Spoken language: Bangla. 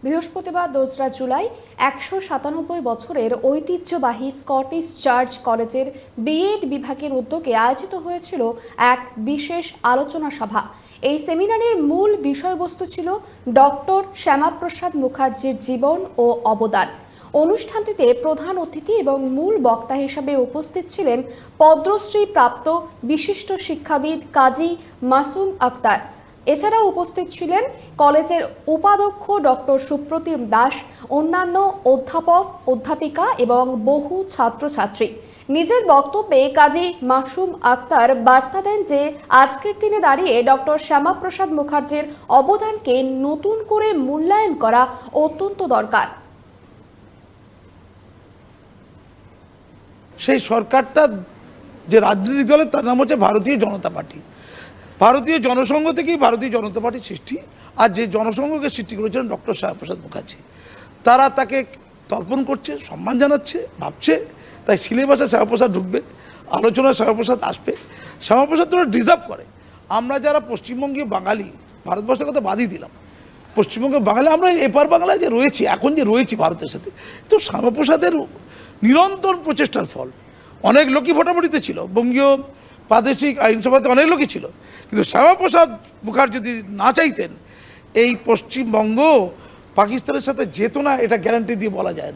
বৃহস্পতিবার 2রা জুলাই 197 বছরের ঐতিহ্যবাহী স্কটিশ চার্চ কলেজের বিএড বিভাগের উদ্যোগে আয়োজিত হয়েছিল এক বিশেষ আলোচনা সভা। এই সেমিনারের মূল বিষয়বস্তু ছিল ডক্টর শ্যামাপ্রসাদ মুখার্জির জীবন ও অবদান। অনুষ্ঠানটিতে প্রধান অতিথি এবং মূল বক্তা হিসেবে উপস্থিত ছিলেন পদ্মশ্রী প্রাপ্ত বিশিষ্ট শিক্ষাবিদ কাজী মাসুম আক্তার। এছাড়াও উপস্থিত ছিলেন কলেজের উপাধ্যক্ষ ডক্টর সুপ্রতিম দাস, অন্যান্য অধ্যাপক অধ্যাপিকা এবং বহু ছাত্রছাত্রী। নিজের বক্তব্যে কাজী মাসুম আক্তার বার্তা দেন যে আজকের দিনে দাঁড়িয়ে ডক্টর শ্যামাপ্রসাদ মুখার্জির অবদানকে নতুন করে মূল্যায়ন করা অত্যন্ত দরকার। সেই সরকারটা যে রাজনৈতিক দলের তার নাম হচ্ছে ভারতীয় জনতা পার্টি। ভারতীয় জনসংঘ থেকেই ভারতীয় জনতা পার্টির সৃষ্টি। আর যে জনসংঘকে সৃষ্টি করেছিলেন ডক্টর শ্যামাপ্রসাদ মুখার্জি, তারা তাকে তর্পণ করছে, সম্মান জানাচ্ছে, ভাবছে। তাই সিলেবাসে শ্যামাপ্রসাদ ঢুকবে, আলোচনায় শ্যামাপ্রসাদ আসবে। শ্যামাপ্রসাদ তোরা ডিজার্ভ করে। আমরা যারা পশ্চিমবঙ্গীয় বাঙালি, ভারতবর্ষের কথা বাদই দিলাম, পশ্চিমবঙ্গের বাঙালি আমরা এপার বাংলায় যে রয়েছি, এখন যে রয়েছি ভারতের সাথে, তো শ্যামাপ্রসাদের নিরন্তর প্রচেষ্টার ফল। অনেক লোকই ভোটাভুটিতে ছিল, বঙ্গীয় প্রাদেশিক আইনসভাতে অনেক লোকই ছিল, কিন্তু শ্যামাপ্রসাদ মুখার্জি যদি না চাইতেন, এই পশ্চিমবঙ্গ পাকিস্তানের সাথে যেত না, এটা গ্যারান্টি দিয়ে বলা যায় না।